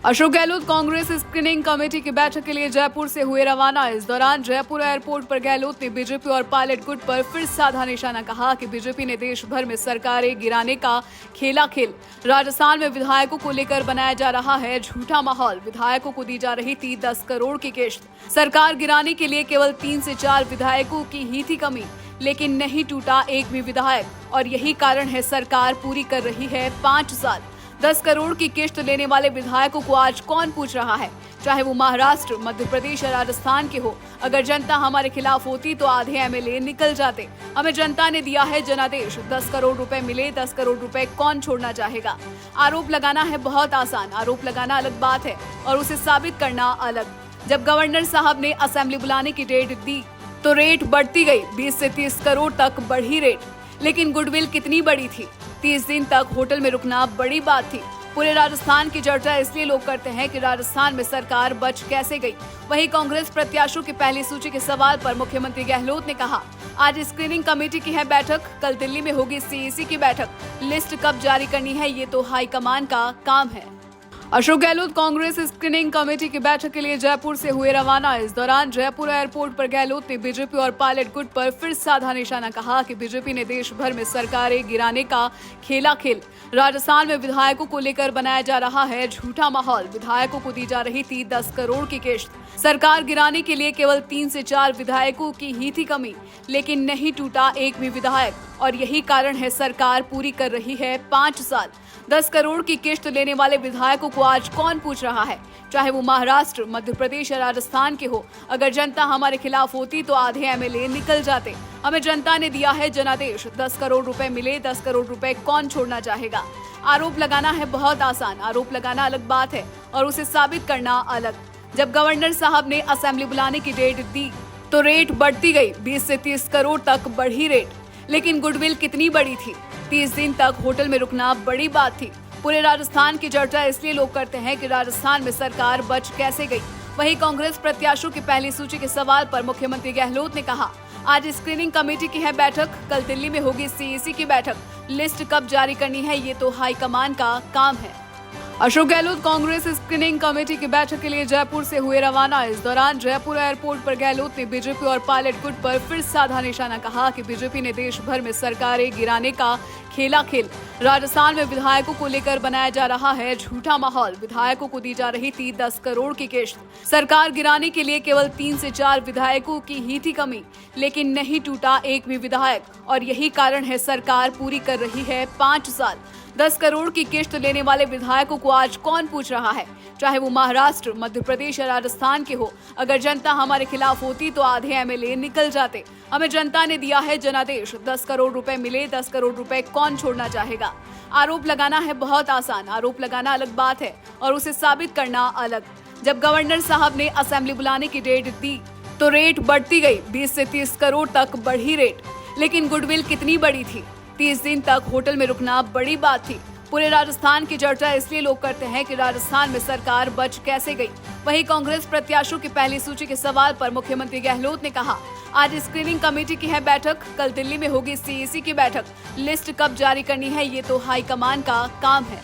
Ashok Gehlot Congress screening committee की बैठक के लिए जयपुर से हुए रवाना। इस दौरान जयपुर एयरपोर्ट पर गहलोत ने बीजेपी और पायलट गुट पर फिर साधा निशाना। कहा कि बीजेपी ने देश भर में सरकारें गिराने का खेला खेल। राजस्थान में विधायकों को लेकर बनाया जा रहा है झूठा माहौल। विधायकों को दी जा रही थी 10 करोड़ की किश्त। सरकार गिराने के लिए केवल 3 से 4 विधायकों की ही थी कमी, लेकिन नहीं टूटा एक भी विधायक। और यही कारण है सरकार पूरी कर रही है 5 साल। 10 करोड़ की किश्त लेने वाले विधायकों को आज कौन पूछ रहा है, चाहे वो महाराष्ट्र, मध्य प्रदेश या राजस्थान के हो। अगर जनता हमारे खिलाफ होती तो आधे एमएलए निकल जाते। हमें जनता ने दिया है जनादेश। 10 करोड़ रुपए मिले, 10 करोड़ रुपए कौन छोड़ना चाहेगा। आरोप लगाना है बहुत आसान, आरोप लगाना अलग बात है और उसे साबित करना अलग। जब गवर्नर साहब ने असेंबली बुलाने की डेट दी तो रेट बढ़ती गई। 20 से 30 करोड़ तक बढ़ी रेट, लेकिन गुडविल कितनी बड़ी थी। 30 दिन तक होटल में रुकना बड़ी बात थी। पूरे राजस्थान की चर्चा इसलिए लोग करते हैं कि राजस्थान में सरकार बच कैसे गई। वहीं कांग्रेस प्रत्याशियों की पहली सूची के सवाल पर मुख्यमंत्री गहलोत ने कहा, आज स्क्रीनिंग कमेटी की है बैठक, कल दिल्ली में होगी सीईसी की बैठक। लिस्ट कब जारी करनी है ये तो हाईकमान का काम है। अशोक गहलोत कांग्रेस स्क्रीनिंग कमेटी की बैठक के लिए जयपुर से हुए रवाना। इस दौरान जयपुर एयरपोर्ट पर गहलोत ने बीजेपी और पायलट गुट पर फिर साधा निशाना। कहा कि बीजेपी ने देश भर में सरकारें गिराने का खेला खेल। राजस्थान में विधायकों को लेकर बनाया जा रहा है झूठा माहौल। विधायकों को दी जा रही थी 10 करोड़ की किश्त। सरकार गिराने के लिए केवल 3 से 4 विधायकों की ही थी कमी, लेकिन नहीं टूटा एक भी विधायक। और यही कारण है सरकार पूरी कर रही है 5 साल। 10 करोड़ की किश्त लेने वाले विधायकों को आज कौन पूछ रहा है, चाहे वो महाराष्ट्र, मध्य प्रदेश या राजस्थान के हो। अगर जनता हमारे खिलाफ होती तो आधे एमएलए निकल जाते। हमें जनता ने दिया है जनादेश। 10 करोड़ रुपए मिले, 10 करोड़ रुपए कौन छोड़ना चाहेगा। आरोप लगाना है बहुत आसान, आरोप लगाना अलग बात है और उसे साबित करना अलग। जब गवर्नर साहब ने असेंबली बुलाने की डेट दी तो रेट बढ़ती गई। 20 से 30 करोड़ तक बढ़ी रेट, लेकिन गुडविल कितनी बड़ी थी। 30 दिन तक होटल में रुकना बड़ी बात थी। पूरे राजस्थान की चर्चा इसलिए लोग करते हैं कि राजस्थान में सरकार बच कैसे गई। वहीं कांग्रेस प्रत्याशियों की पहली सूची के सवाल पर मुख्यमंत्री गहलोत ने कहा, आज स्क्रीनिंग कमेटी की है बैठक, कल दिल्ली में होगी सीईसी की बैठक। लिस्ट कब जारी करनी है ये तो हाईकमान का काम है। अशोक गहलोत कांग्रेस स्क्रीनिंग कमेटी की बैठक के लिए जयपुर से हुए रवाना। इस दौरान जयपुर एयरपोर्ट पर गहलोत ने बीजेपी और पायलट गुट पर फिर साधा निशाना। कहा कि बीजेपी ने देश भर में सरकारें गिराने का खेला खेल। राजस्थान में विधायकों को लेकर बनाया जा रहा है झूठा माहौल। विधायकों को दी जा रही थी 10 करोड़ की किश्त। सरकार गिराने के लिए केवल 3 से 4 विधायकों की ही थी कमी, लेकिन नहीं टूटा एक भी विधायक। और यही कारण है सरकार पूरी कर रही है 5 साल। 10 करोड़ की किश्त लेने वाले विधायकों को आज कौन पूछ रहा है, चाहे वो महाराष्ट्र, मध्य प्रदेश या राजस्थान के हो। अगर जनता हमारे खिलाफ होती तो आधे एमएलए निकल जाते। हमें जनता ने दिया है जनादेश। 10 करोड़ रुपए मिले, 10 करोड़ रुपए कौन छोड़ना चाहेगा। आरोप लगाना है बहुत आसान, आरोप लगाना अलग बात है और उसे साबित करना अलग। जब गवर्नर साहब ने असेंबली बुलाने की डेट दी तो रेट बढ़ती गई। 20 से 30 करोड़ तक बढ़ी रेट, लेकिन गुडविल कितनी बड़ी थी। 30 दिन तक होटल में रुकना बड़ी बात थी। पूरे राजस्थान की चर्चा इसलिए लोग करते हैं कि राजस्थान में सरकार बच कैसे गई। वहीं कांग्रेस प्रत्याशियों की पहली सूची के सवाल पर मुख्यमंत्री गहलोत ने कहा, आज स्क्रीनिंग कमेटी की है बैठक, कल दिल्ली में होगी सीईसी की बैठक। लिस्ट कब जारी करनी है ये तो हाईकमान का काम है।